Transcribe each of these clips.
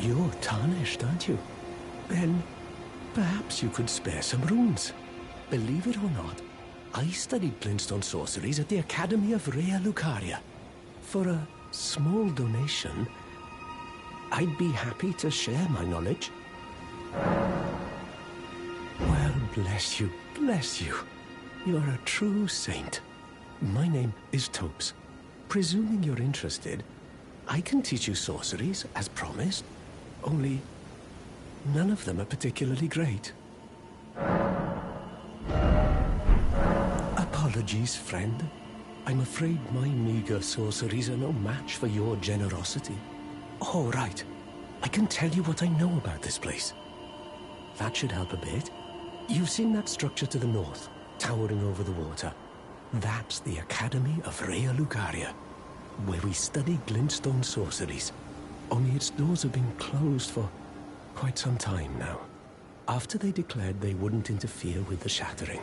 You're tarnished, aren't you? Then perhaps you could spare some runes. Believe it or not, I studied glintstone sorceries at the Academy of Rea Lucaria. For a small donation, I'd be happy to share my knowledge. Well, bless you, bless you. You're a true saint. My name is Topes. Presuming you're interested, I can teach you sorceries, as promised. Only, none of them are particularly great. Apologies, friend. I'm afraid my meager sorceries are no match for your generosity. Oh, right. I can tell you what I know about this place. That should help a bit. You've seen that structure to the north, towering over the water. That's the Academy of Rea Lucaria, where we study glintstone sorceries. Only its doors have been closed for quite some time now. After they declared they wouldn't interfere with the shattering,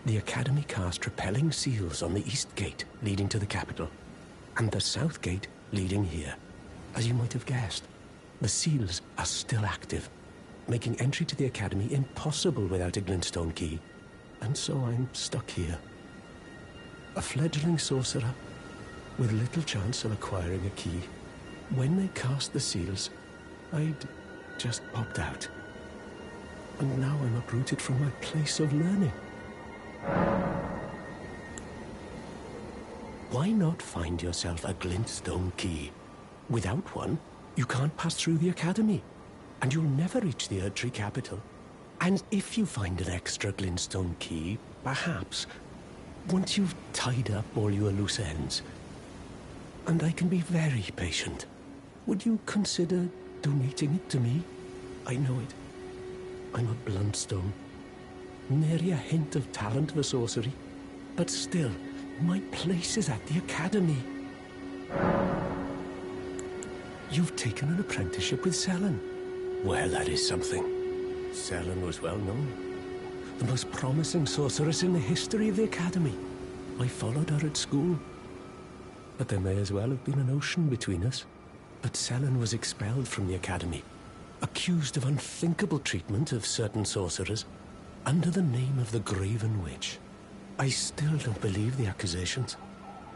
the Academy cast repelling seals on the east gate leading to the capital, and the south gate leading here. As you might have guessed, the seals are still active, making entry to the Academy impossible without a glintstone key. And so I'm stuck here. A fledgling sorcerer with little chance of acquiring a key. When they cast the seals, I'd just popped out. And now I'm uprooted from my place of learning. Why not find yourself a glintstone key? Without one, you can't pass through the Academy, and you'll never reach the Erdtree capital. And if you find an extra glintstone key, perhaps, once you've tied up all your loose ends, and I can be very patient, would you consider donating it to me? I know it. I'm a bluntstone. Nary a hint of talent for sorcery. But still, my place is at the Academy. You've taken an apprenticeship with Selen. Well, that is something. Selen was well known. The most promising sorceress in the history of the Academy. I followed her at school. But there may as well have been an ocean between us. But Selen was expelled from the Academy, accused of unthinkable treatment of certain sorcerers, under the name of the Graven Witch. I still don't believe the accusations.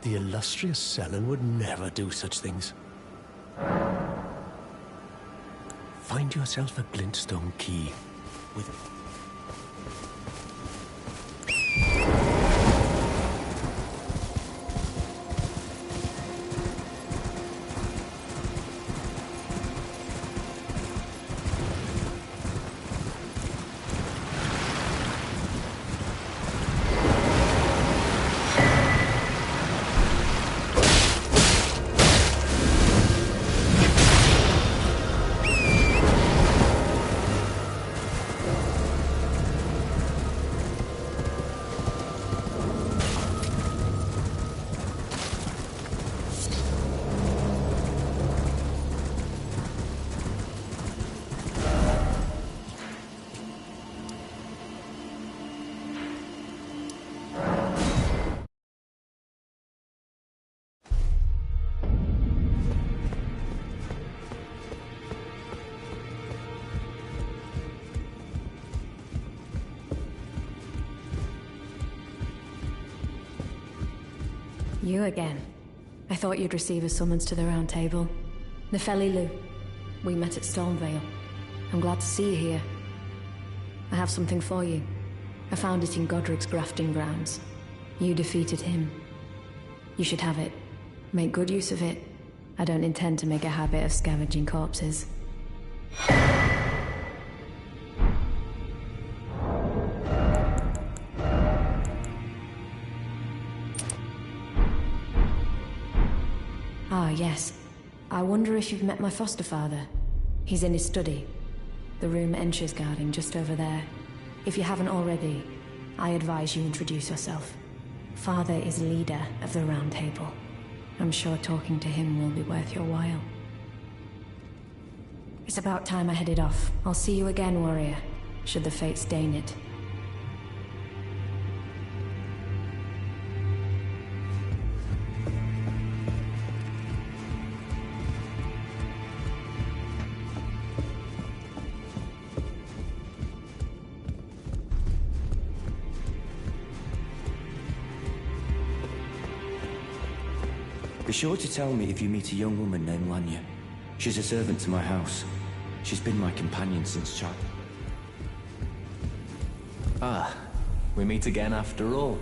The illustrious Selen would never do such things. Find yourself a glintstone key with... You again. I thought you'd receive a summons to the Round Table. Nefeli Lu. We met at Stormvale. I'm glad to see you here. I have something for you. I found it in Godric's grafting grounds. You defeated him. You should have it. Make good use of it. I don't intend to make a habit of scavenging corpses. Ah, yes. I wonder if you've met my foster father. He's in his study. The room Encher's guarding just over there. If you haven't already, I advise you introduce yourself. Father is leader of the Round Table. I'm sure talking to him will be worth your while. It's about time I headed off. I'll see you again, warrior, should the fates deign it. Be sure to tell me if you meet a young woman named Liurnia. She's a servant to my house. She's been my companion since childhood. Ah, we meet again after all.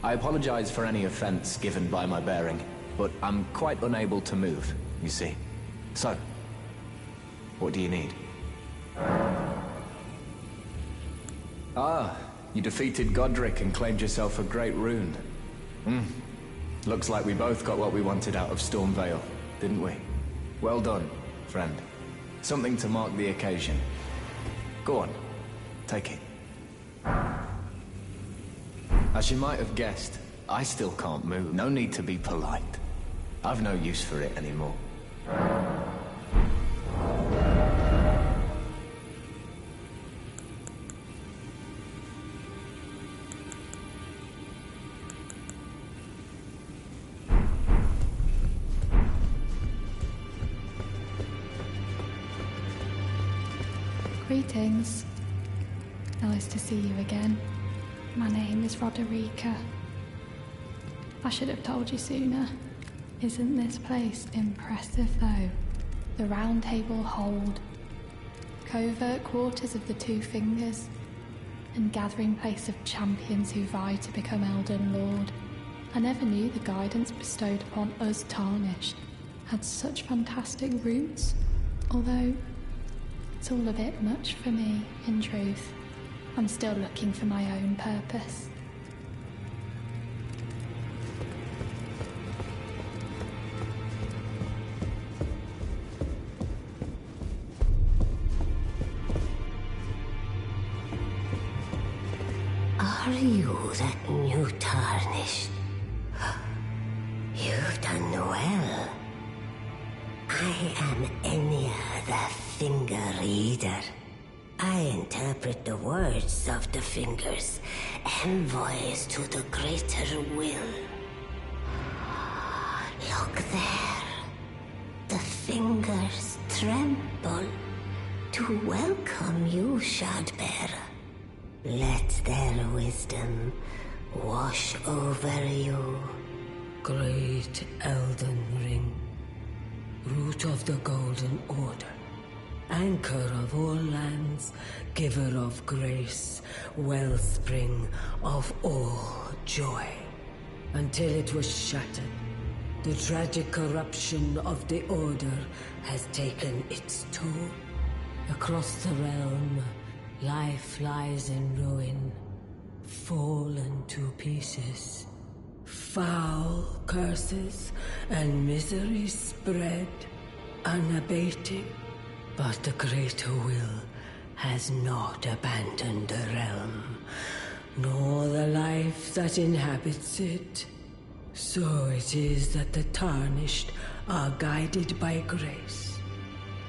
I apologize for any offense given by my bearing, but I'm quite unable to move, you see. So, what do you need? Ah, you defeated Godric and claimed yourself a great rune. Looks like we both got what we wanted out of Stormvale, didn't we? Well done, friend. Something to mark the occasion. Go on, take it. As you might have guessed, I still can't move. No need to be polite. I've no use for it anymore. Greetings. Nice to see you again. My name is Roderica. I should have told you sooner. Isn't this place impressive though? The Round Table hold, covert quarters of the Two Fingers, and gathering place of champions who vie to become Elden Lord. I never knew the guidance bestowed upon us Tarnished had such fantastic roots, although it's all a bit much for me, in truth. I'm still looking for my own purpose. Are you that new Tarnished? You've done well. I am Enya the Finger Reader. I interpret the words of the fingers, envoys to the greater will. Look there. The fingers tremble to welcome you, Shardbearer. Let their wisdom wash over you. Great Elden Ring, root of the Golden Order, anchor of all lands, giver of grace, wellspring of all joy. Until it was shattered, the tragic corruption of the Order has taken its toll. Across the realm, life lies in ruin, fallen to pieces. Foul curses and misery spread, unabated. But the greater will has not abandoned the realm, nor the life that inhabits it. So it is that the Tarnished are guided by grace,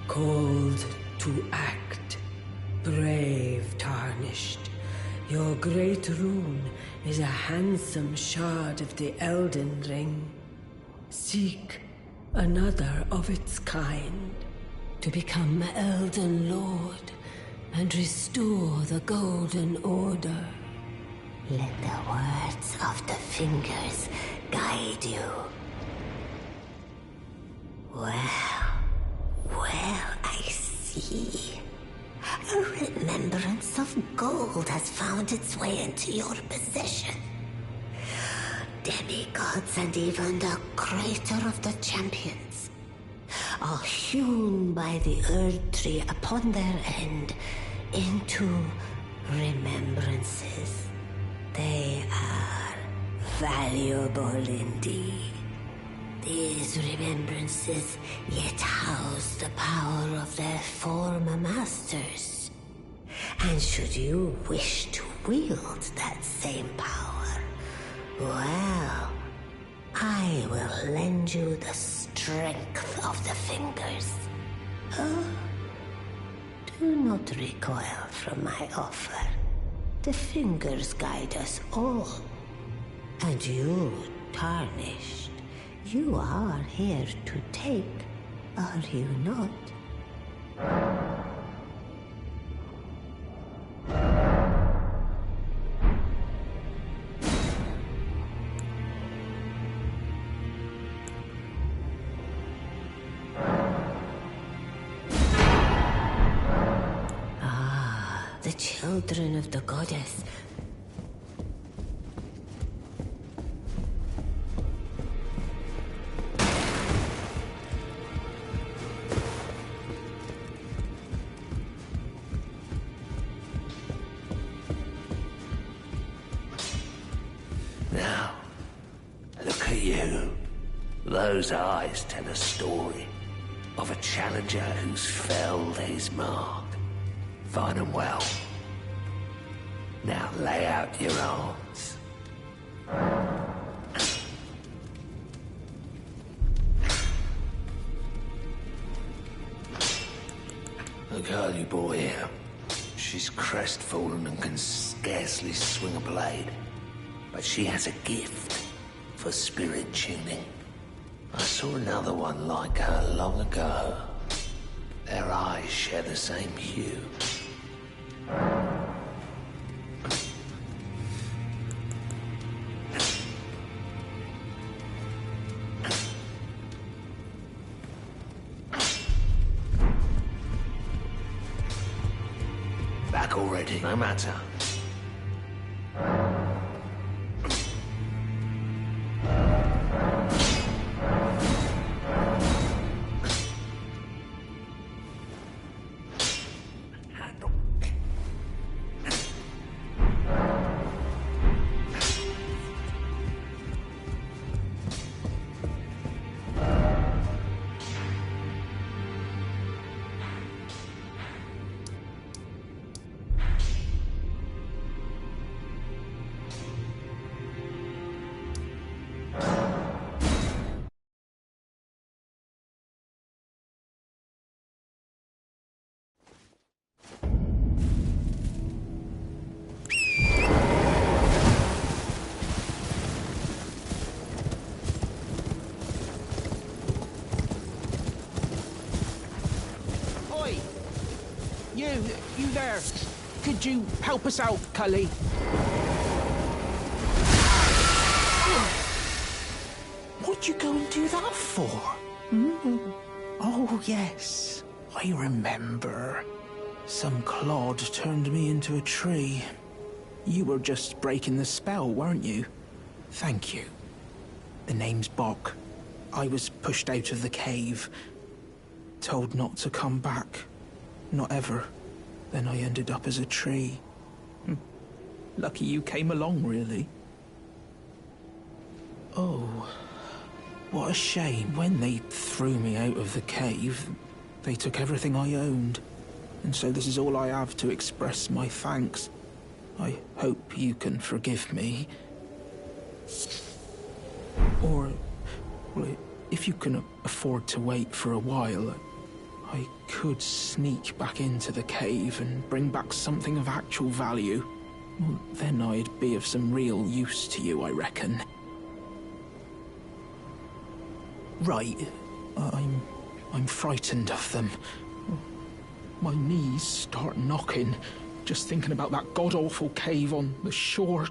called to act. Brave Tarnished, your great rune is a handsome shard of the Elden Ring. Seek another of its kind to become Elden Lord and restore the Golden Order. Let the words of the fingers guide you. Well, I see. A remembrance of gold has found its way into your possession. Demigods and even the creator of the champions are hewn by the Erdtree upon their end into remembrances. They are valuable indeed. These remembrances yet house the power of their former masters. And should you wish to wield that same power, well, I will lend you the strength of the fingers. Do not recoil from my offer. The fingers guide us all. And you, Tarnished, you are here to take, are you not? the children of the goddess. Now, look at you. Those eyes tell a story of a challenger who's felled his mark. Fine and well. Now lay out your arms. The girl you brought here, she's crestfallen and can scarcely swing a blade. But she has a gift for spirit tuning. I saw another one like her long ago. Their eyes share the same hue. Back already, no matter. You there. Could you help us out, Cully? What'd you go and do that for? Oh, yes. I remember. Some clod turned me into a tree. You were just breaking the spell, weren't you? Thank you. The name's Bok. I was pushed out of the cave. Told not to come back. Not ever. Then I ended up as a tree. Lucky you came along, really. Oh, what a shame. When they threw me out of the cave, they took everything I owned. And so this is all I have to express my thanks. I hope you can forgive me. Or, well, if you can afford to wait for a while, I could sneak back into the cave and bring back something of actual value. Well, then I'd be of some real use to you, I reckon. Right. I'm frightened of them. My knees start knocking, just thinking about that god-awful cave on the shore.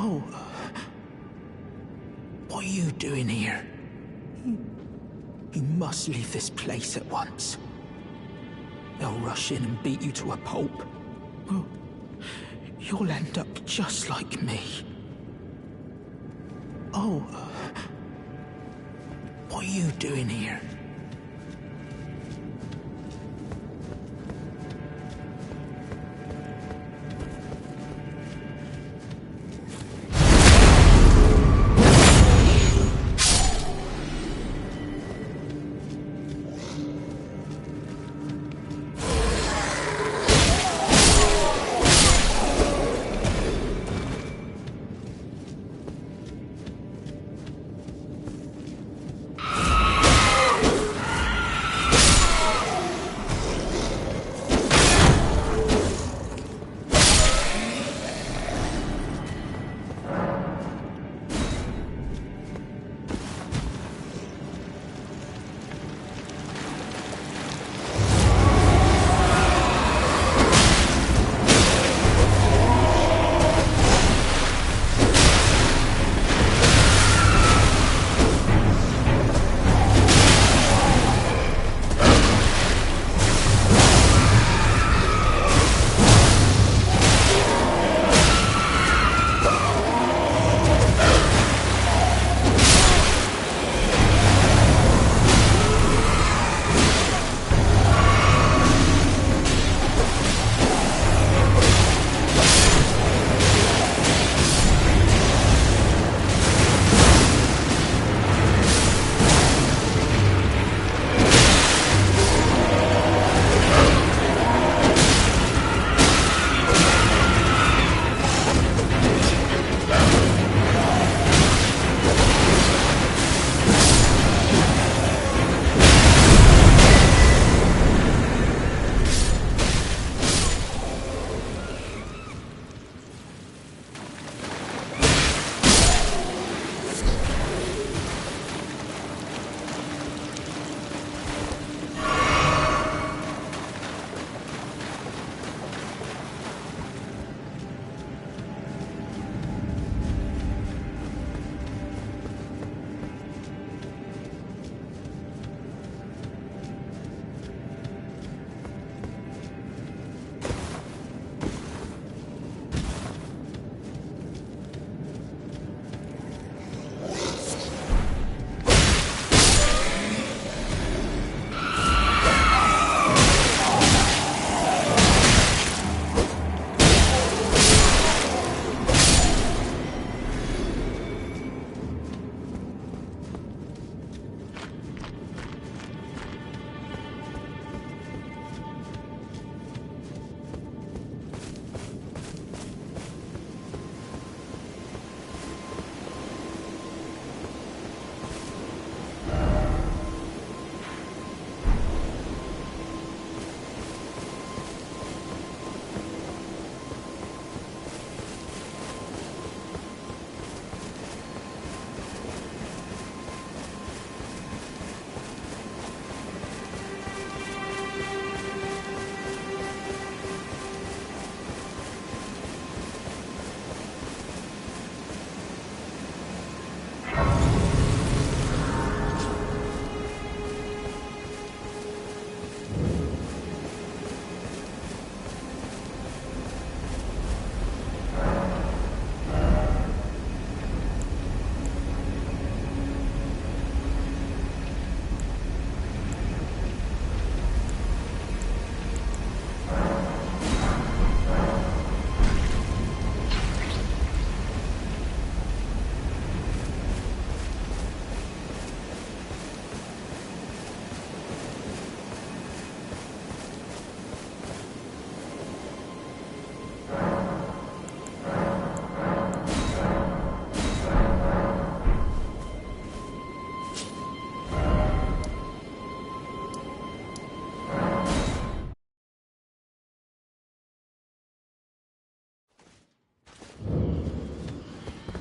Oh. What are you doing here? You must leave this place at once. They'll rush in and beat you to a pulp. You'll end up just like me. Oh. What are you doing here?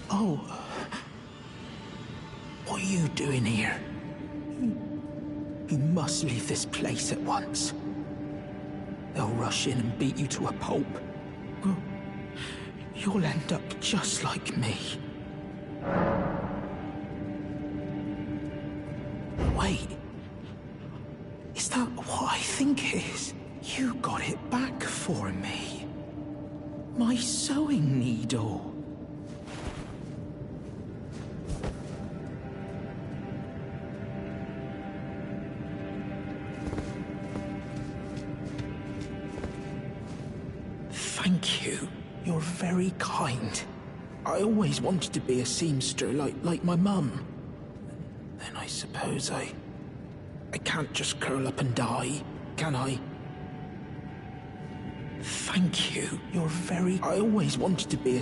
Oh. What are you doing here? You must leave this place at once. They'll rush in and beat you to a pulp. You'll end up just like me. Wait. Is that what I think it is? You got it back for me. My sewing needle. Thank you. You're very kind. I always wanted to be a seamster like my mum. Then I suppose I can't just curl up and die, can I? Thank you. You're very... I always wanted to be a...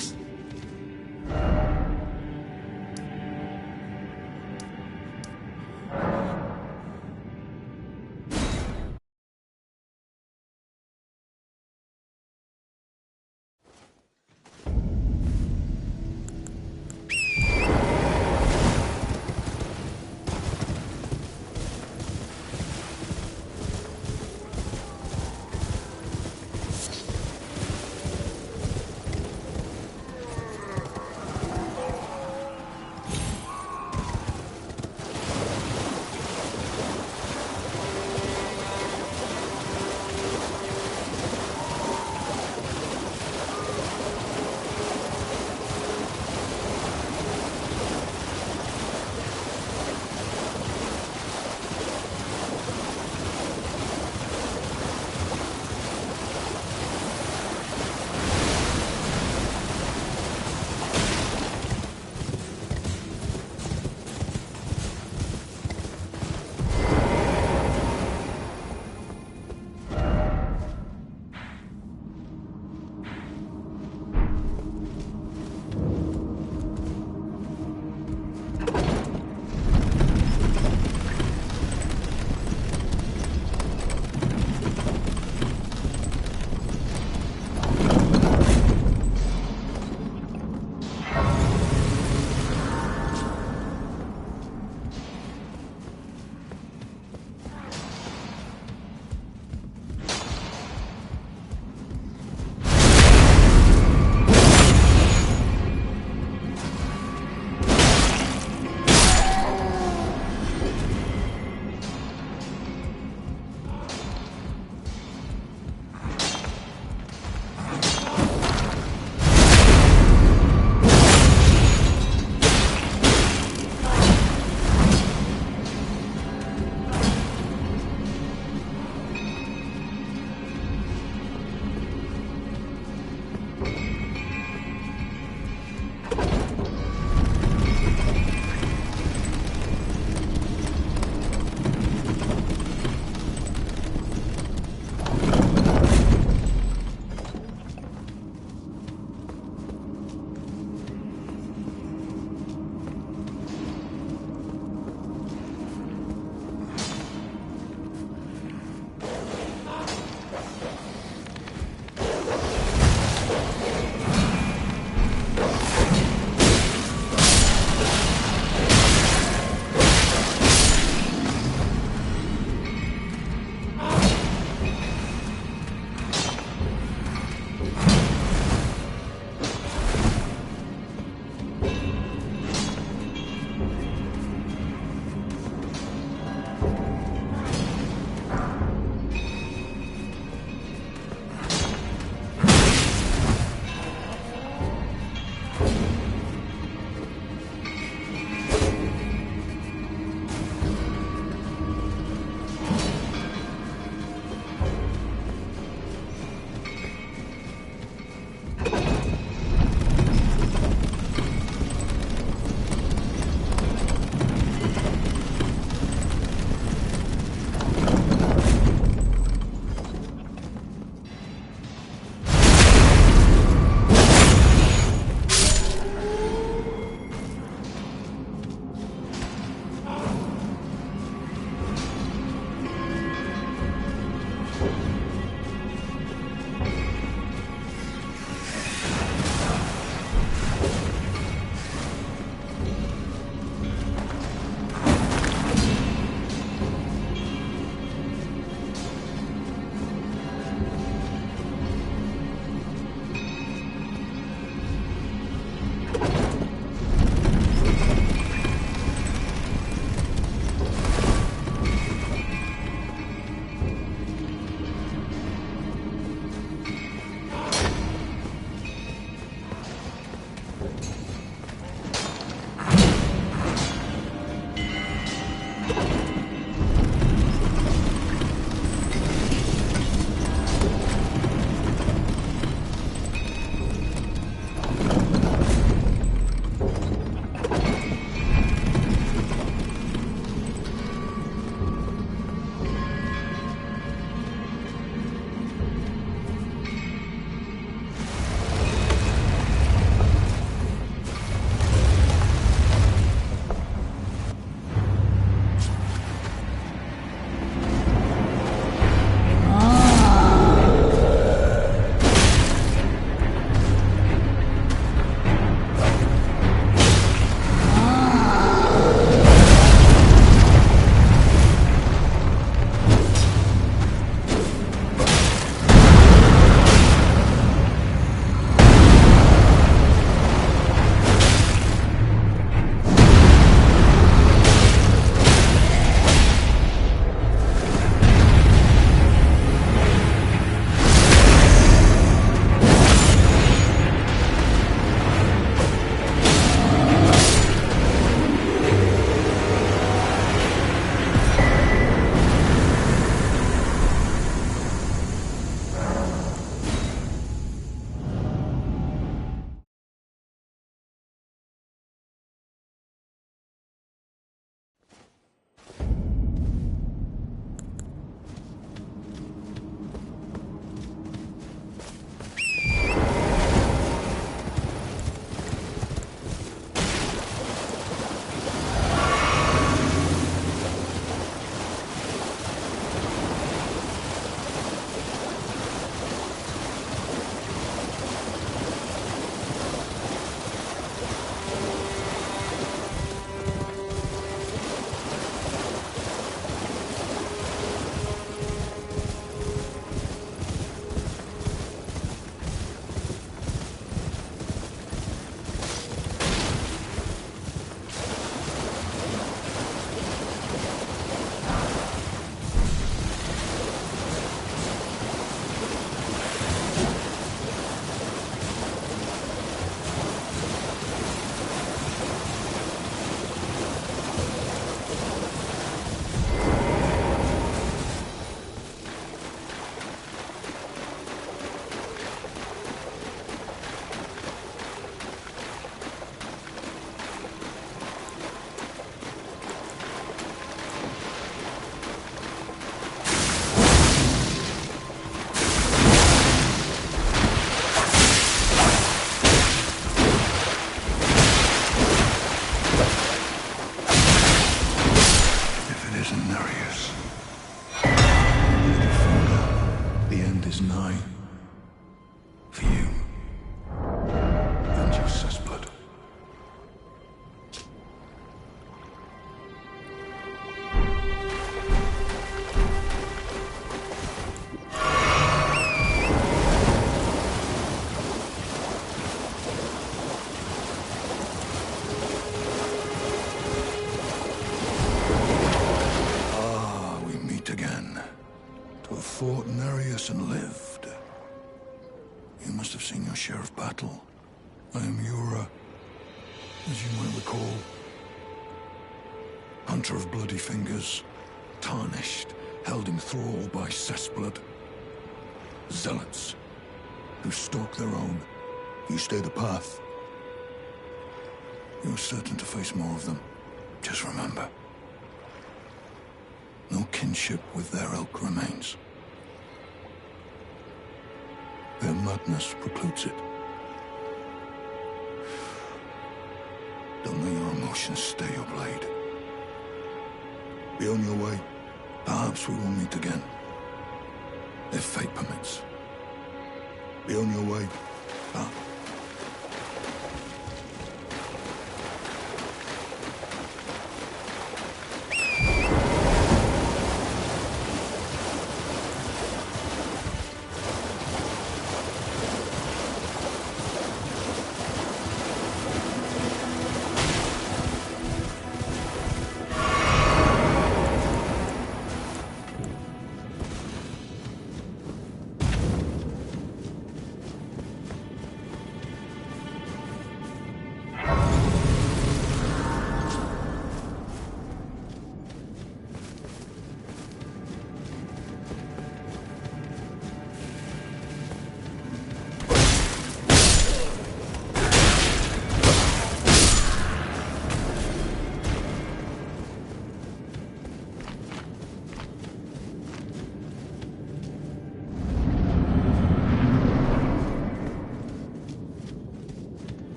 person lived. You must have seen your share of battle. I am Yura, as you might recall. Hunter of bloody fingers, tarnished, held in thrall by cessblood. Zealots, who stalk their own. You stay the path. You're certain to face more of them. Just remember, no kinship with their ilk remains. Their madness precludes it. Don't let your emotions stay your blade. Be on your way. Perhaps we will meet again. If fate permits. Be on your way.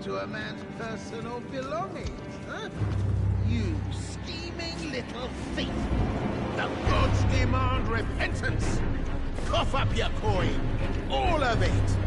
To a man's personal belongings, huh? You scheming little thief! The gods demand repentance! Cough up your coin! All of it!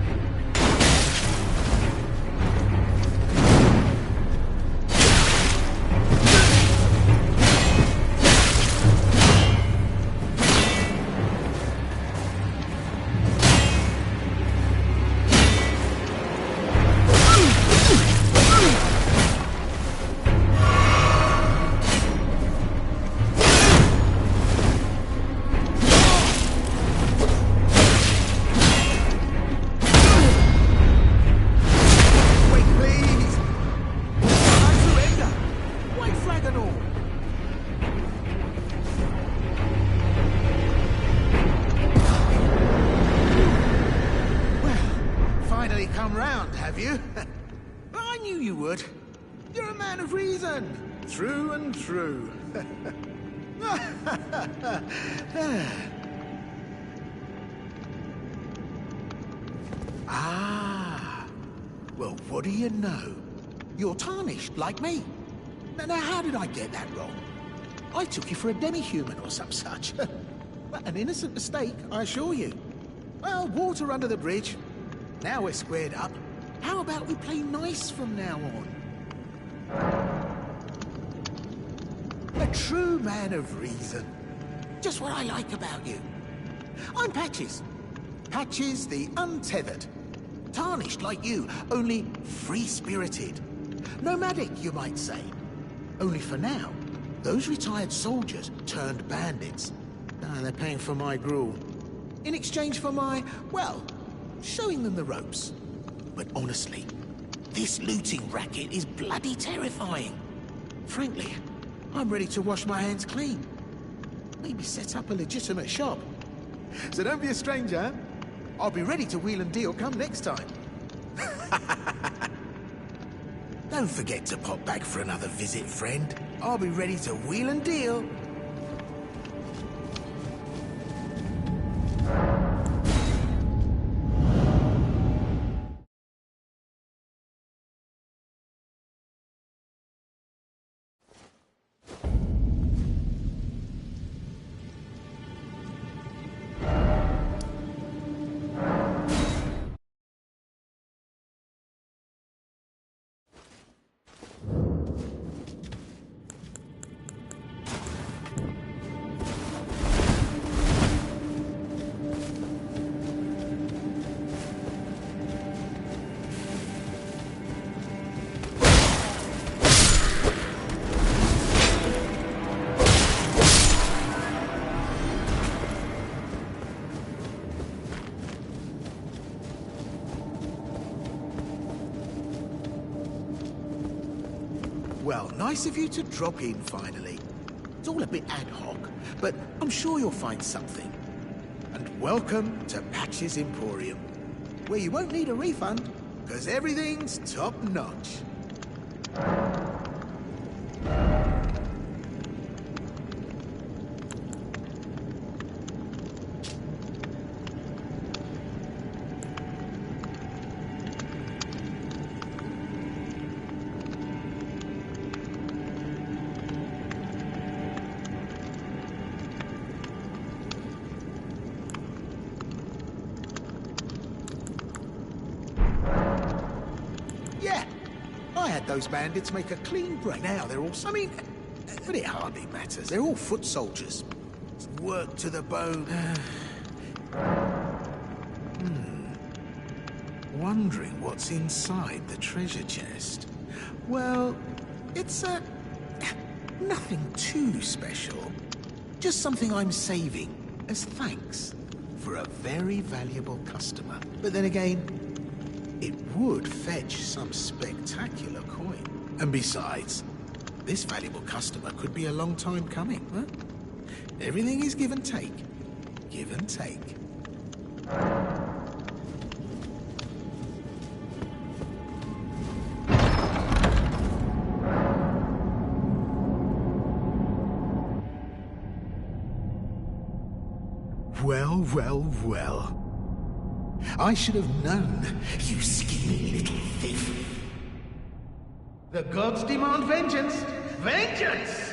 True and true. Ah. Well, what do you know? You're tarnished, like me. Now, how did I get that wrong? I took you for a demi-human or some such. An innocent mistake, I assure you. Well, water under the bridge. Now we're squared up. How about we play nice from now on? A true man of reason. Just what I like about you. I'm Patches. Patches the Untethered. Tarnished like you, only free-spirited. Nomadic, you might say. Only for now, those retired soldiers turned bandits. They're paying for my gruel. In exchange for my, well, showing them the ropes. But honestly, this looting racket is bloody terrifying. Frankly, I'm ready to wash my hands clean. Maybe set up a legitimate shop. So don't be a stranger. I'll be ready to wheel and deal come next time. Don't forget to pop back for another visit, friend. I'll be ready to wheel and deal. Nice of you to drop in finally. It's all a bit ad hoc, but I'm sure you'll find something. And welcome to Patch's Emporium, where you won't need a refund, because everything's top-notch. Those bandits make a clean break. Now they're all... I mean, but it hardly matters. They're all foot soldiers. It's work to the bone. Wondering what's inside the treasure chest. Well, it's nothing too special. Just something I'm saving as thanks for a very valuable customer. But then again, it would fetch some spectacular coin. And besides, this valuable customer could be a long time coming, huh? Everything is give and take. Give and take. Well, well, well. I should have known, you skinny little thief. The gods demand vengeance! Vengeance!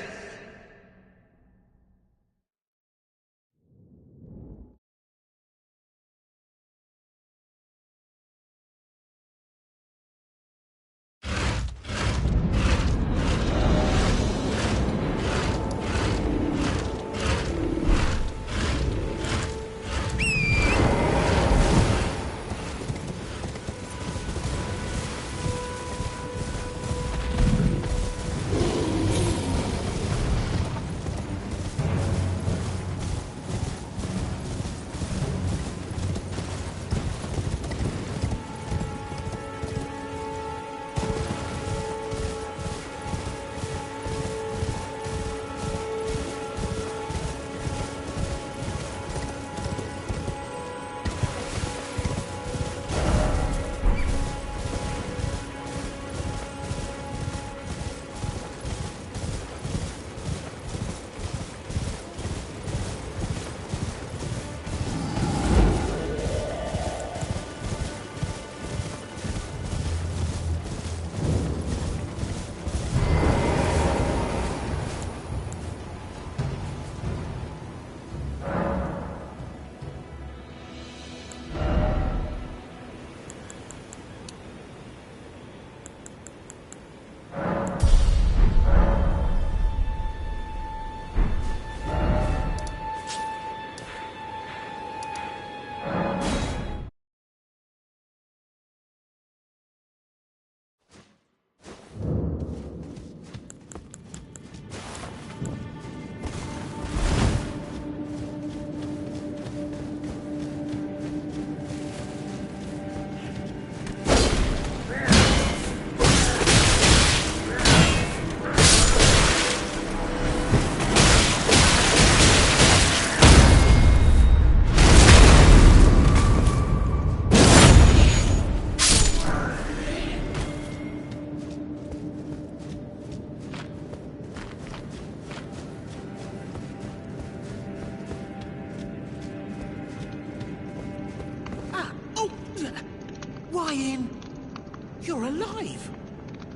You're alive!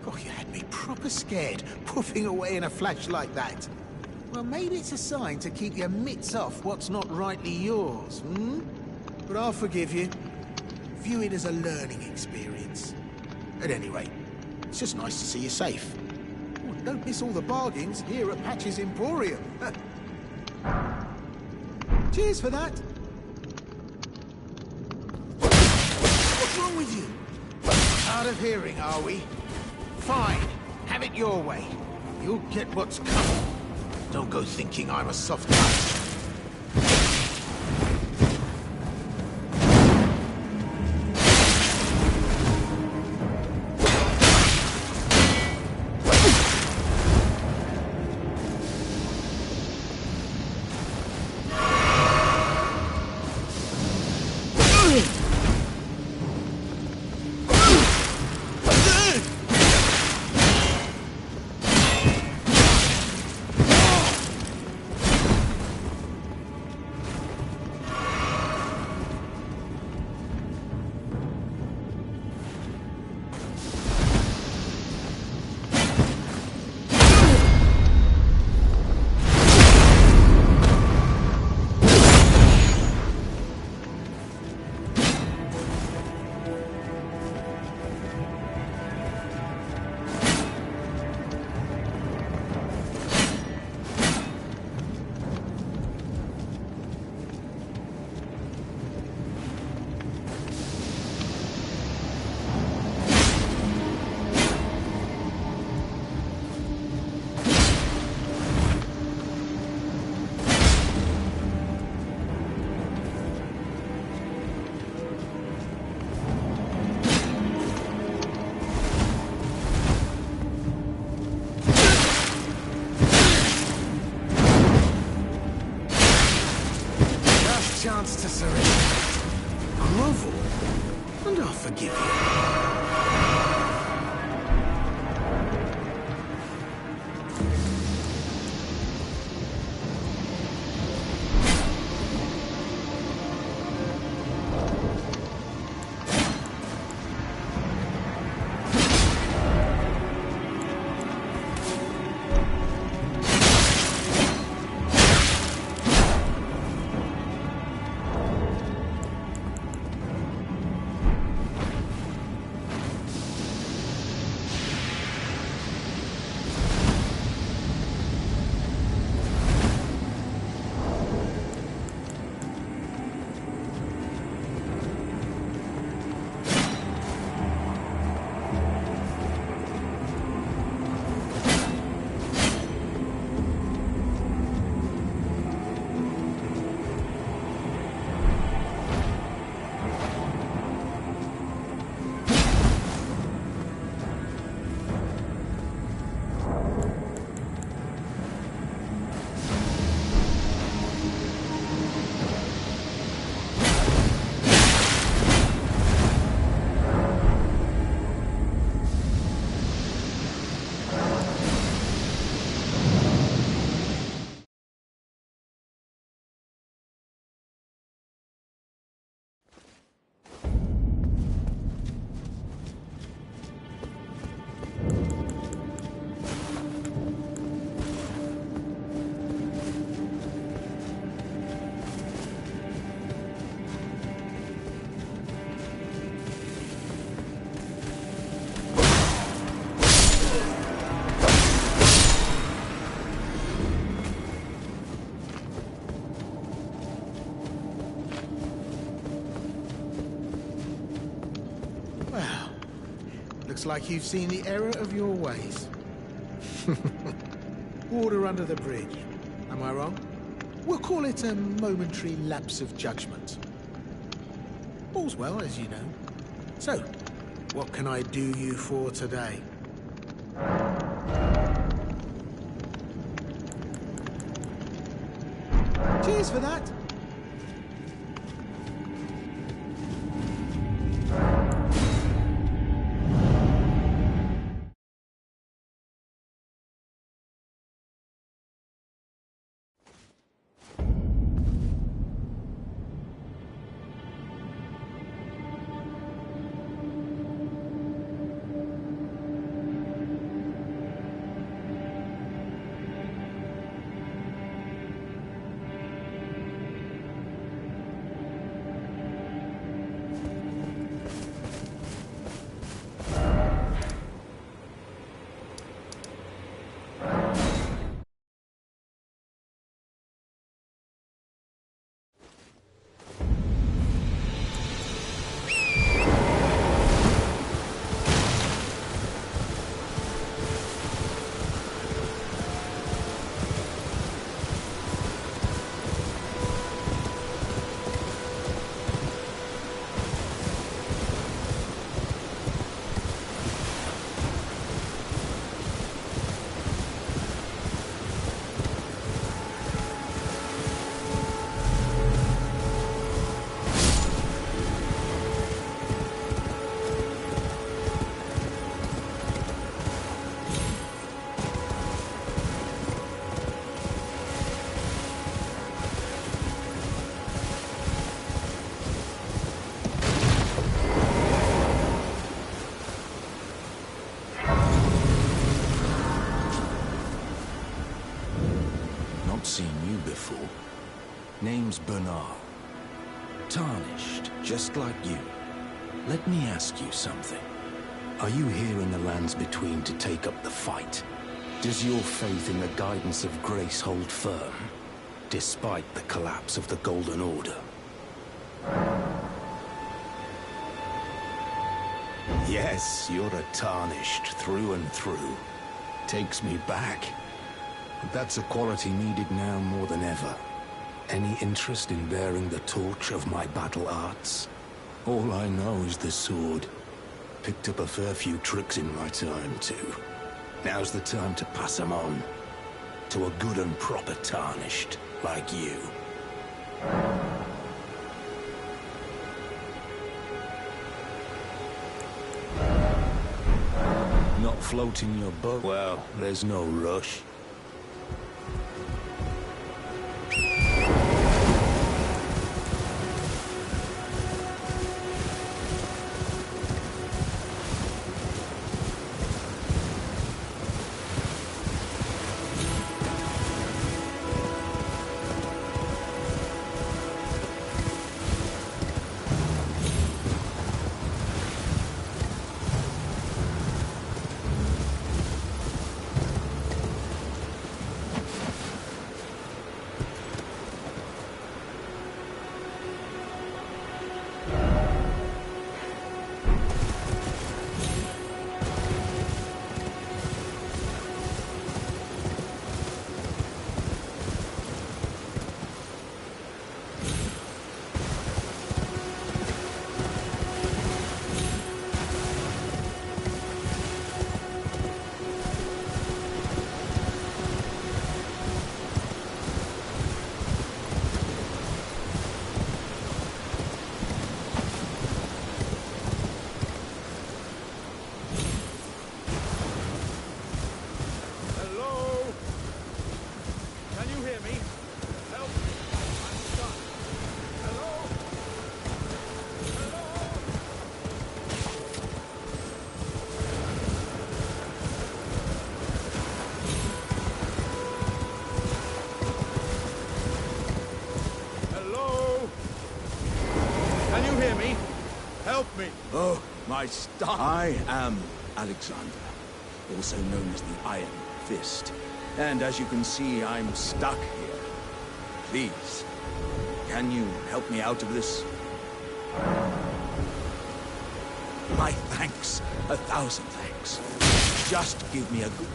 Oh, you had me proper scared, puffing away in a flash like that. Well, maybe it's a sign to keep your mitts off what's not rightly yours, hmm? But I'll forgive you. View it as a learning experience. At any rate, it's just nice to see you safe. Oh, and don't miss all the bargains here at Patch's Emporium. Cheers for that. What's wrong with you? Hard of hearing, are we? Fine. Have it your way. You'll get what's coming. Don't go thinking I'm a soft touch. chance to surrender. Grovel, and I'll forgive you. Looks like you've seen the error of your ways. Water under the bridge. Am I wrong? We'll call it a momentary lapse of judgment. All's well, as you know. So, what can I do you for today? Cheers for that. Seen you before. Name's Bernard. Tarnished, just like you. Let me ask you something. Are you here in the lands between to take up the fight? Does your faith in the guidance of grace hold firm, despite the collapse of the Golden Order? Yes, you're a Tarnished through and through. Takes me back. But that's a quality needed now more than ever. Any interest in bearing the torch of my battle arts? All I know is the sword. Picked up a fair few tricks in my time, too. Now's the time to pass them on. To a good and proper Tarnished like you. Floating your boat? Well, there's no rush. Oh, my star! I am Alexander, also known as the Iron Fist. And as you can see, I'm stuck here. Please, can you help me out of this? My thanks. 1,000 thanks. Just give me a good...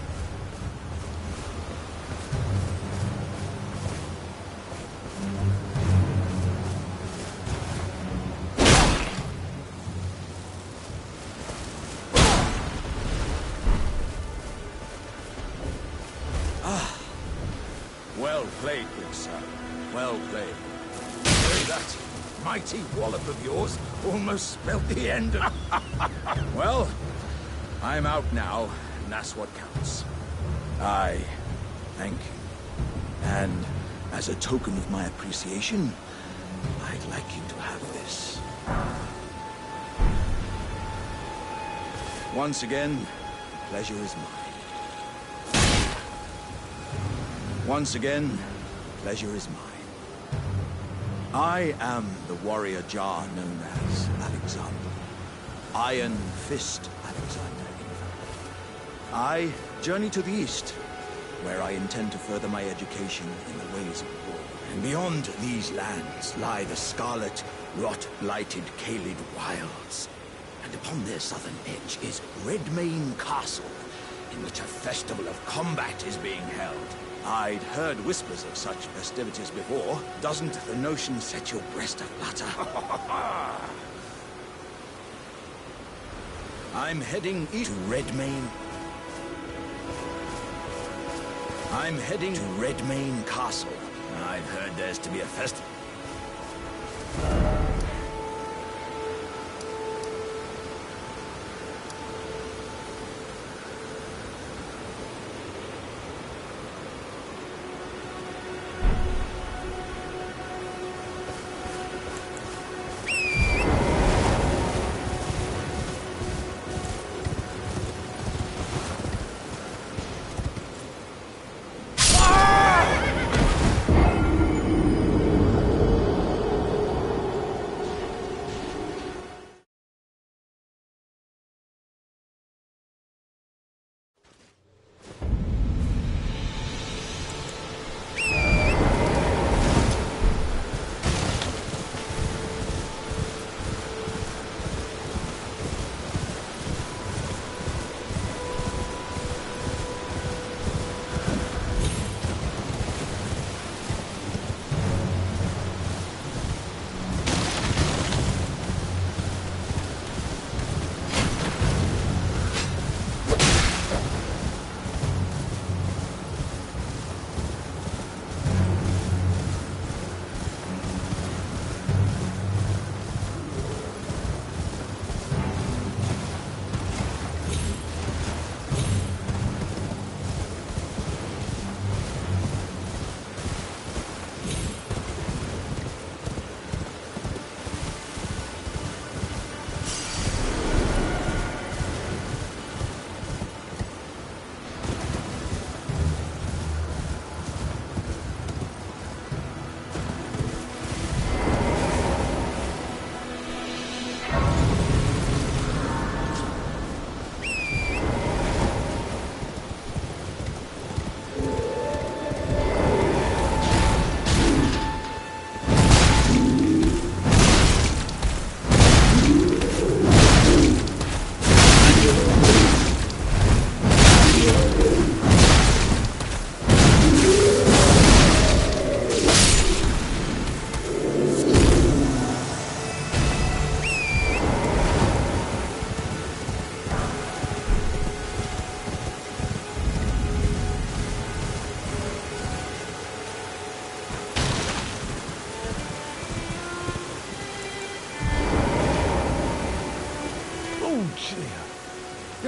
Well played, good sir. Well played. That mighty wallop of yours almost spelt the end of... Well, I'm out now, and that's what counts. I thank you. And as a token of my appreciation, I'd like you to have this. Once again, the pleasure is mine. Once again, pleasure is mine. I am the warrior Jar known as Alexander. Iron Fist Alexander, in fact. I journey to the east, where I intend to further my education in the ways of war. And beyond these lands lie the scarlet, rot-blighted Caelid wilds. And upon their southern edge is Redmane Castle, in which a festival of combat is being held. I'd heard whispers of such festivities before. Doesn't the notion set your breast aflutter? I'm heading east to Redmane. I'm heading to Redmane Castle. I've heard there's to be a festival.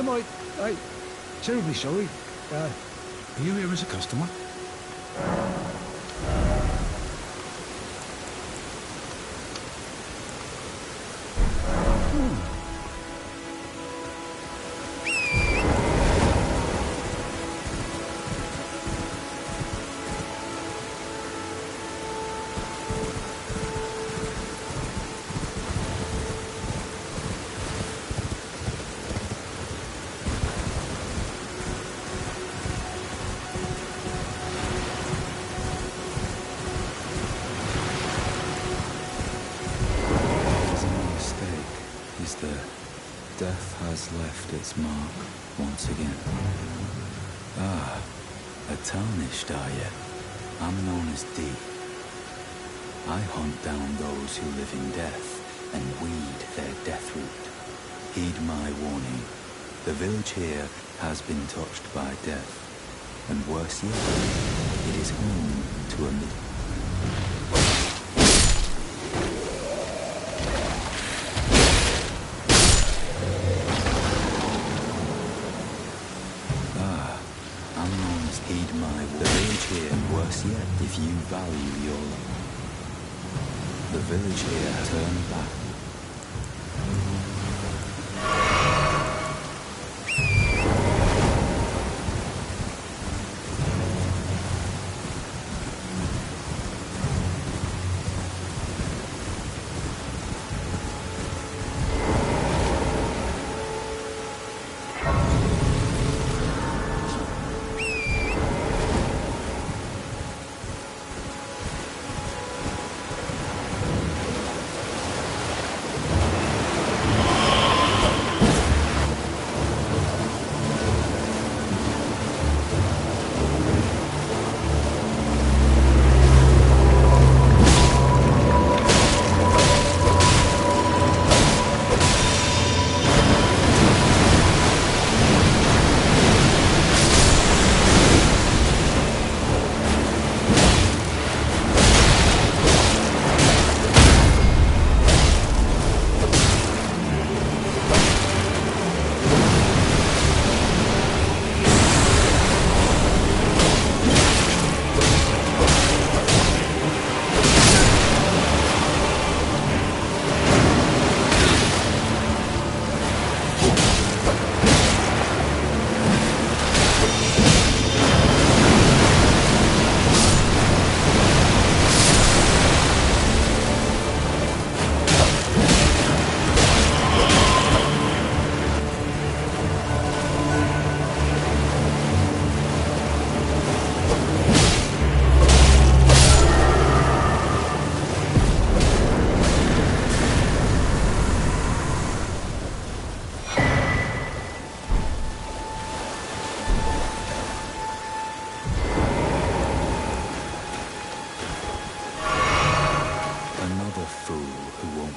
I'm terribly sorry. Are you here as a customer? Death has left its mark once again. Ah, a tarnished are you? I'm known as D. I hunt down those who live in death and weed their death root. Heed my warning. The village here has been touched by death, and worse yet, it is home to a heed my the village here, and worse yet, if you value your life. The village here turn back.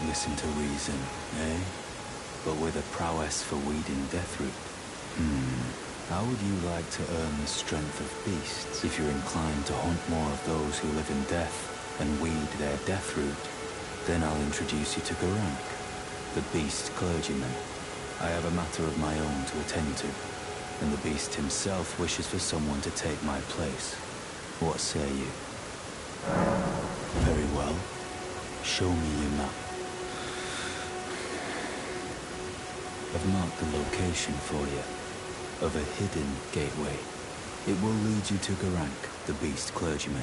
Listen to reason, eh? But with a prowess for weeding deathroot. How would you like to earn the strength of beasts? If you're inclined to hunt more of those who live in death and weed their deathroot, then I'll introduce you to Garank, the beast clergyman. I have a matter of my own to attend to, and the beast himself wishes for someone to take my place. What say you? Very well. Show me your map. I've marked the location for you, of a hidden gateway. It will lead you to Garank, the beast clergyman.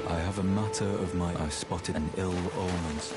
I have a matter of my... I spotted an ill omens.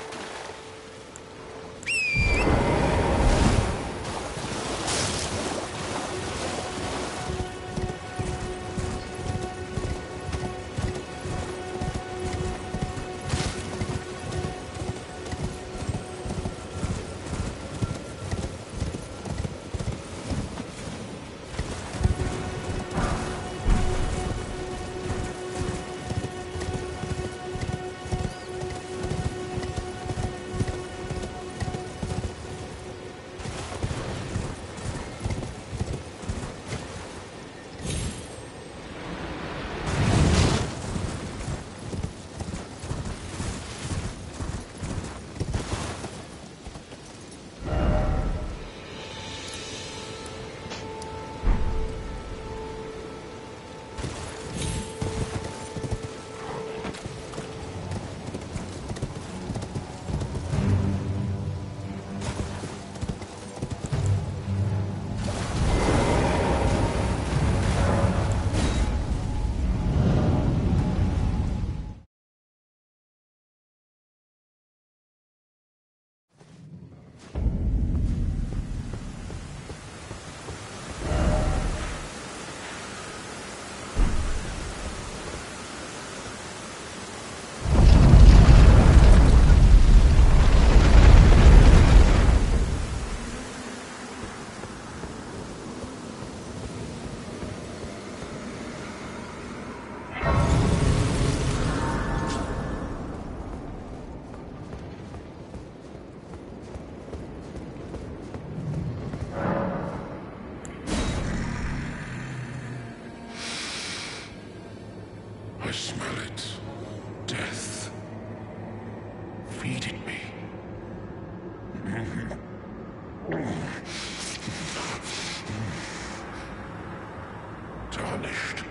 Tarnished,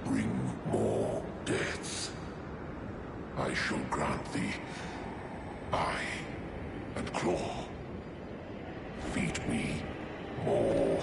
bring more deaths. I shall grant thee eye and claw. Feed me more.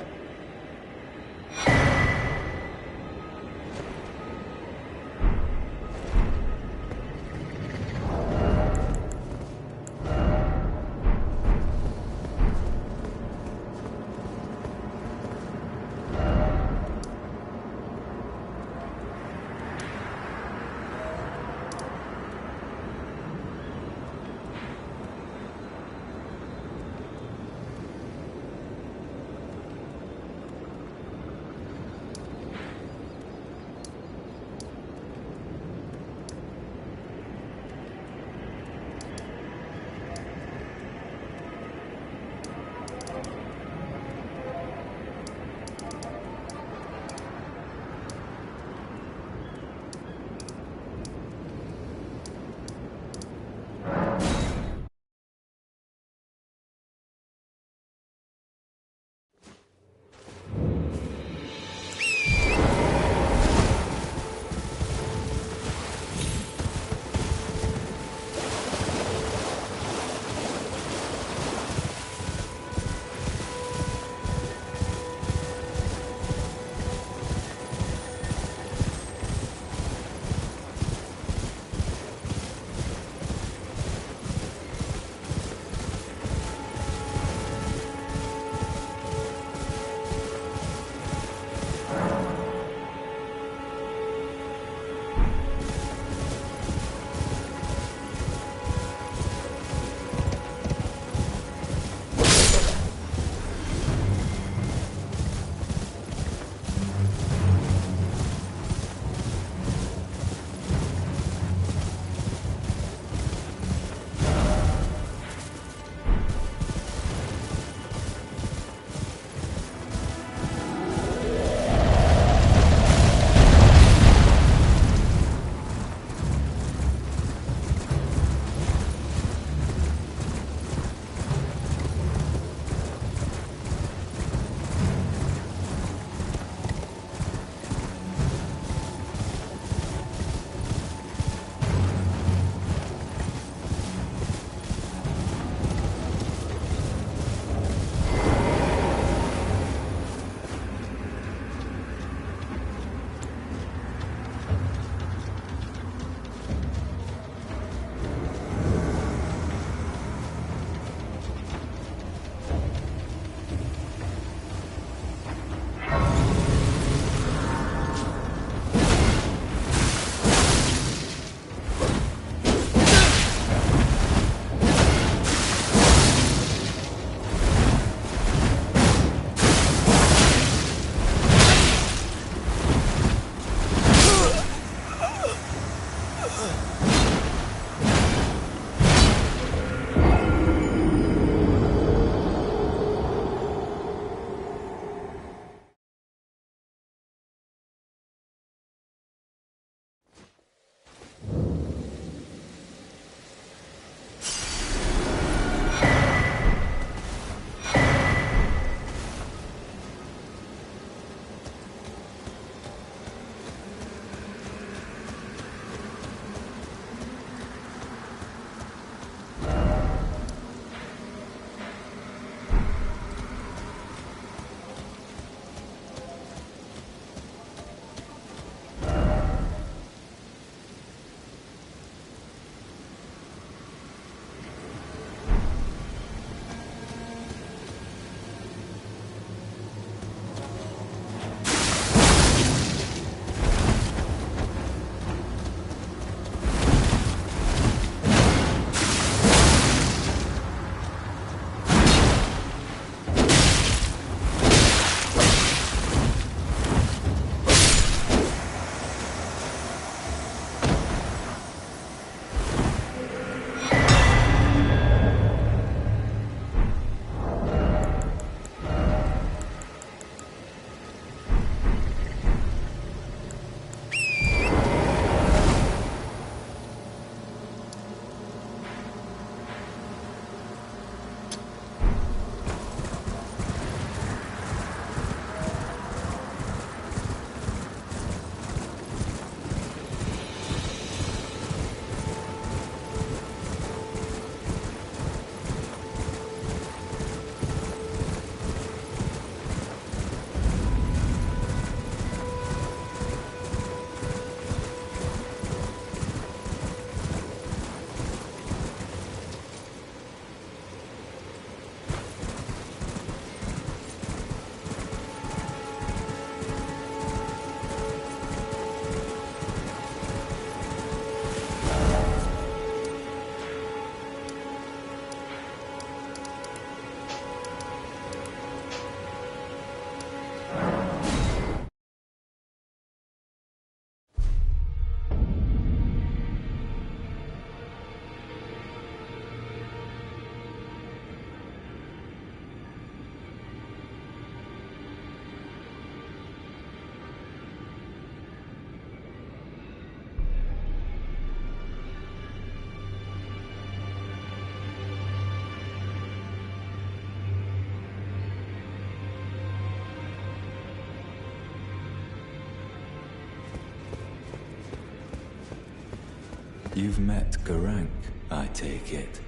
You've met Garank, I take it.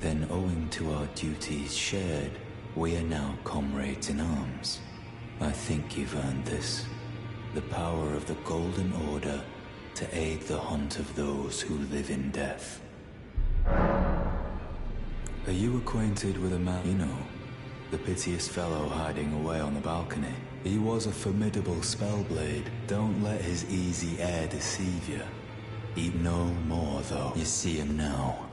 Then owing to our duties shared, we are now comrades in arms. I think you've earned this. The power of the Golden Order to aid the hunt of those who live in death. Are you acquainted with a man you know? The piteous fellow hiding away on the balcony. He was a formidable spellblade. Don't let his easy air deceive you. Eat no more, though. You see him now.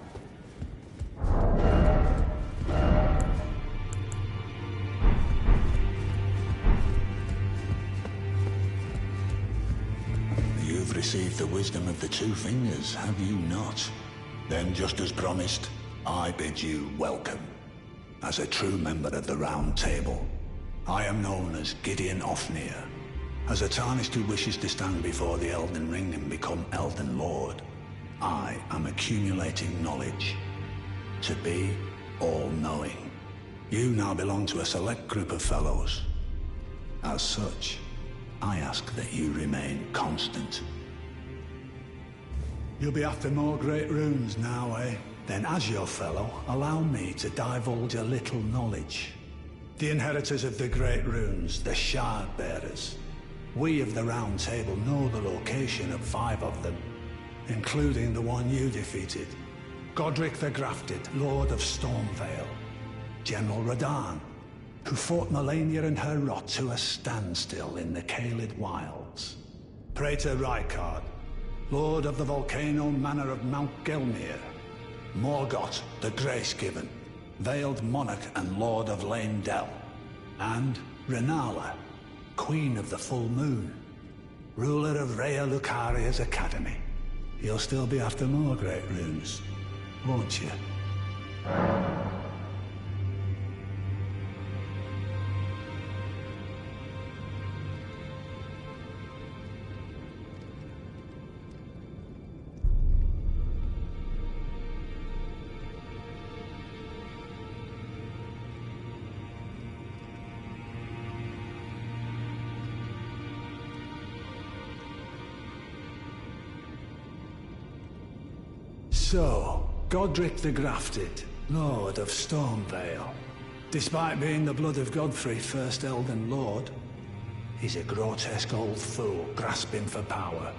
You've received the wisdom of the Two Fingers, have you not? Then, just as promised, I bid you welcome. As a true member of the Round Table, I am known as Gideon Ofnir. As a Tarnished who wishes to stand before the Elden Ring and become Elden Lord, I am accumulating knowledge. To be all-knowing. You now belong to a select group of fellows. As such, I ask that you remain constant. You'll be after more great runes now, eh? Then as your fellow, allow me to divulge a little knowledge. The inheritors of the great runes, the Shard Bearers. We of the Round Table know the location of 5 of them, including the one you defeated. Godric the Grafted, Lord of Stormvale. General Radahn, who fought Melania and her rot to a standstill in the Caelid Wilds. Praetor Rykard, Lord of the Volcano Manor of Mount Gelmir. Morgott the Grace-Given, Veiled Monarch and Lord of Leyndell. And Renala, Queen of the Full Moon, ruler of Rhea Lucaria's Academy. You'll still be after more great runes, won't you? So, Godric the Grafted, Lord of Stormvale. Despite being the blood of Godfrey, first Elden Lord, he's a grotesque old fool grasping for power.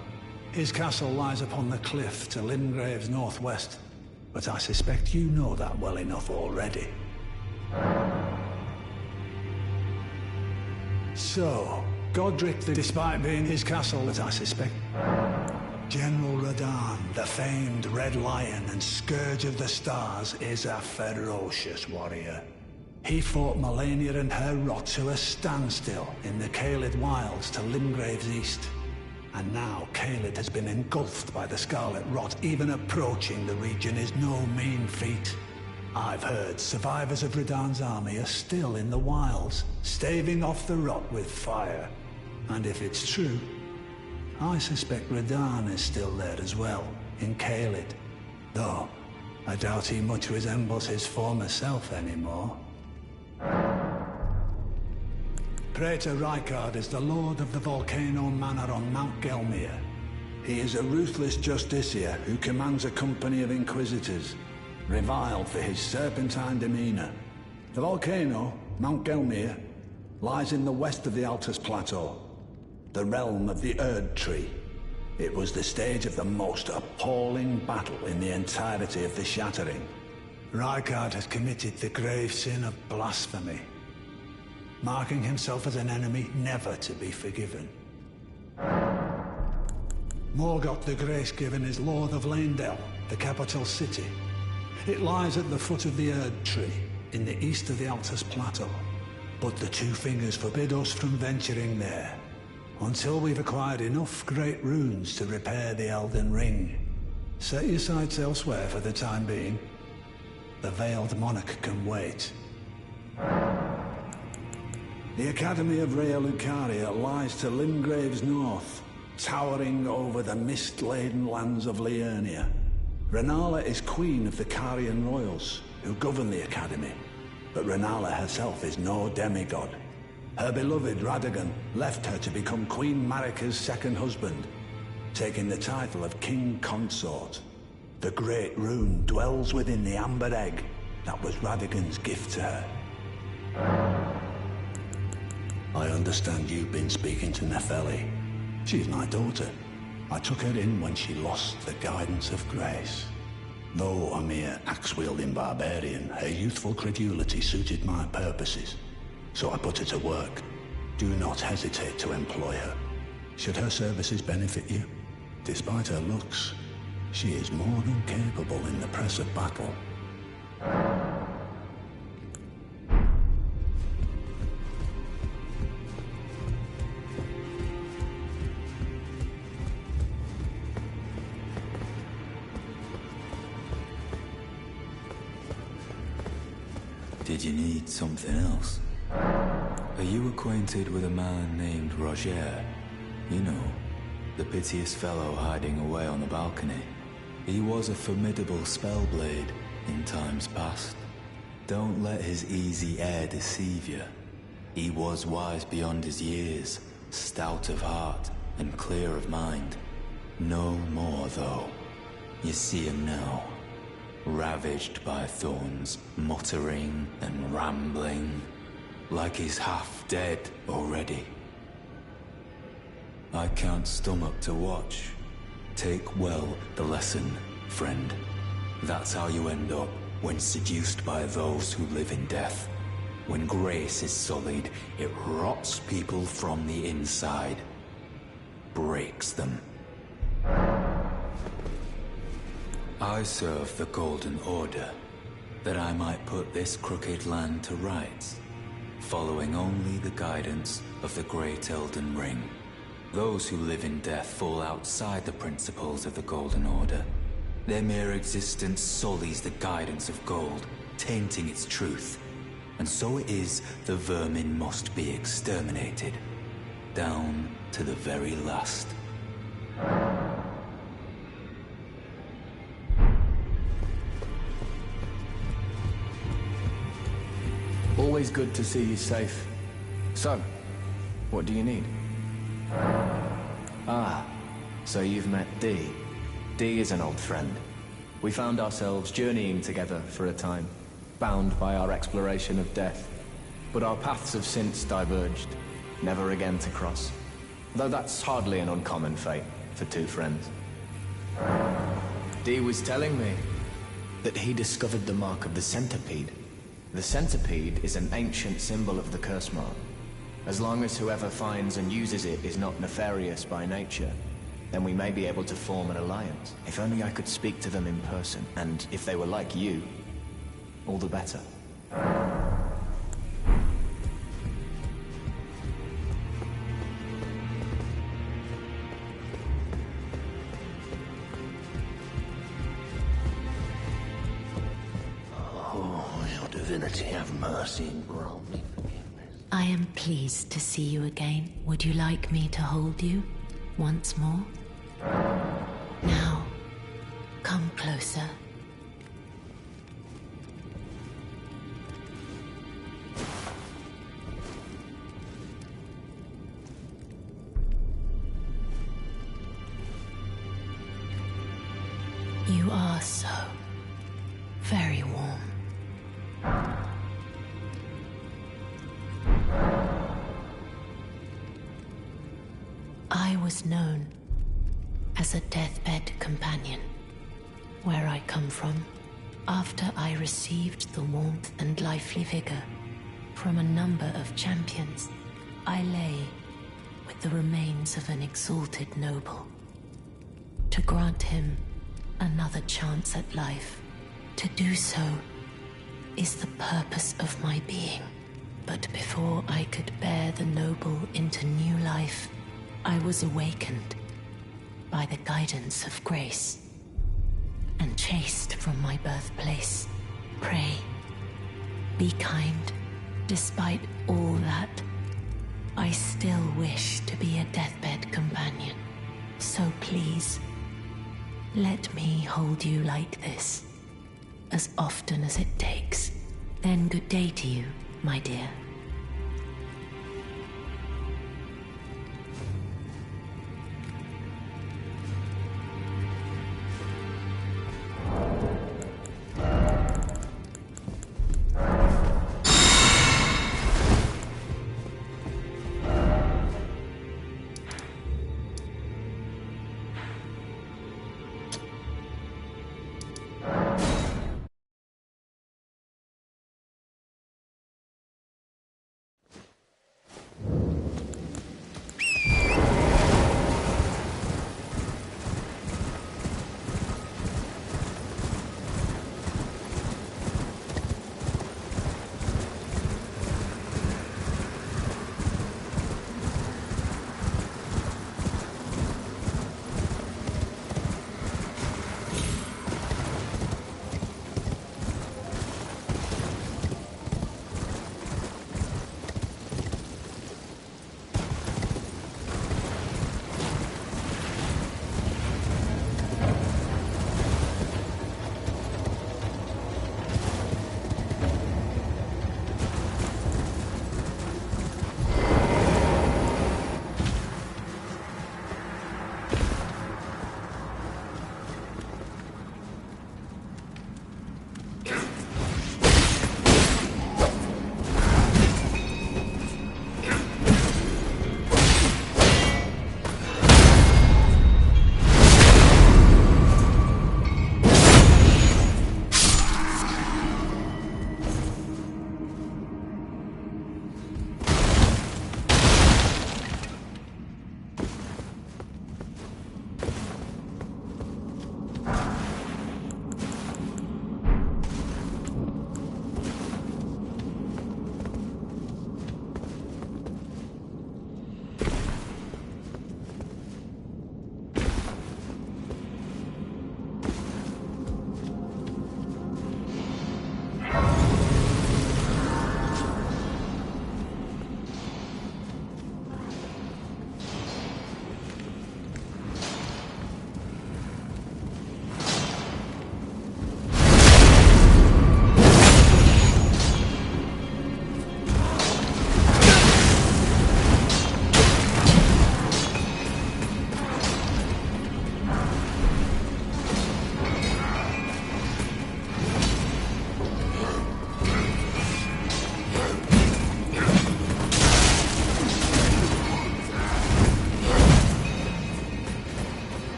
His castle lies upon the cliff to Limgrave's northwest, but I suspect you know that well enough already. So, Godric the... Despite being his castle, but I suspect... General Radahn, the famed Red Lion and Scourge of the Stars, is a ferocious warrior. He fought Melania and her rot to a standstill in the Caelid Wilds to Limgrave's east. And now Caelid has been engulfed by the Scarlet Rot. Even approaching the region is no mean feat. I've heard survivors of Radahn's army are still in the wilds, staving off the rot with fire. And if it's true, I suspect Radahn is still there as well, in Caelid. Though, I doubt he much resembles his former self anymore. Praetor Rykard is the Lord of the Volcano Manor on Mount Gelmir. He is a ruthless justiciar who commands a company of inquisitors, reviled for his serpentine demeanor. The volcano, Mount Gelmir, lies in the west of the Altus Plateau, the realm of the Erdtree. It was the stage of the most appalling battle in the entirety of the Shattering. Rykard has committed the grave sin of blasphemy, marking himself as an enemy never to be forgiven. Morgott the Grace-Given is Lord of Leyndell, the capital city. It lies at the foot of the Erdtree, in the east of the Altus Plateau. But the Two Fingers forbid us from venturing there, until we've acquired enough great runes to repair the Elden Ring. Set your sights elsewhere for the time being. The Veiled Monarch can wait. The Academy of Rhea Lucaria lies to Limgrave's north, towering over the mist-laden lands of Liurnia. Renala is queen of the Carian royals, who govern the Academy, but Renala herself is no demigod. Her beloved Radagon left her to become Queen Marika's second husband, taking the title of King Consort. The Great Rune dwells within the amber egg that was Radigan's gift to her. I understand you've been speaking to Nefeli. She's my daughter. I took her in when she lost the guidance of grace. Though a mere axe-wielding barbarian, her youthful credulity suited my purposes. So I put her to work. Do not hesitate to employ her. Should her services benefit you, despite her looks, she is more than capable in the press of battle. Did you need something else? Are you acquainted with a man named Roger? You know, the piteous fellow hiding away on the balcony. He was a formidable spellblade in times past. Don't let his easy air deceive you. He was wise beyond his years, stout of heart and clear of mind. No more, though. You see him now, ravaged by thorns, muttering and rambling, like he's half dead already. I can't stomach to watch. Take well the lesson, friend. That's how you end up when seduced by those who live in death. When grace is sullied, it rots people from the inside. Breaks them. I serve the Golden Order, that I might put this crooked land to rights, following only the guidance of the great Elden Ring. Those who live in death fall outside the principles of the Golden Order. Their mere existence sullies the guidance of gold, tainting its truth. And so it is the vermin must be exterminated, down to the very last. Always good to see you safe. So, what do you need? Ah, so you've met Dee. Dee is an old friend. We found ourselves journeying together for a time, bound by our exploration of death. But our paths have since diverged, never again to cross. Though that's hardly an uncommon fate for two friends. Dee was telling me that he discovered the mark of the centipede. The centipede is an ancient symbol of the curse mark. As long as whoever finds and uses it is not nefarious by nature, then we may be able to form an alliance. If only I could speak to them in person, and if they were like you, all the better. Divinity, have mercy and grant me forgiveness. I am pleased to see you again. Would you like me to hold you once more? Now, come closer. You are so very warm. I was known as a deathbed companion. Where I come from, after I received the warmth and lively vigor from a number of champions, I lay with the remains of an exalted noble. To grant him another chance at life, to do so is the purpose of my being. But before I could bear the noble into new life, I was awakened by the guidance of grace and chased from my birthplace. Pray, be kind. Despite all that, I still wish to be a deathbed companion. So please, let me hold you like this, as often as it takes. Then good day to you, my dear.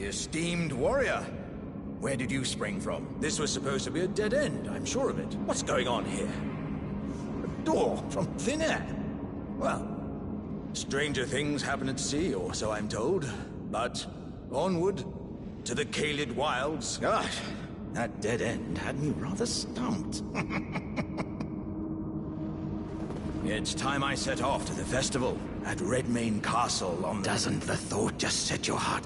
Esteemed warrior, where did you spring from? This was supposed to be a dead end, I'm sure of it. What's going on here? A door from thin air? Well, stranger things happen at sea, or so I'm told. But onward to the Kaled Wilds. Gosh, that dead end had me rather stumped. It's time I set off to the festival at Redmane Castle on the... Doesn't the thought just set your heart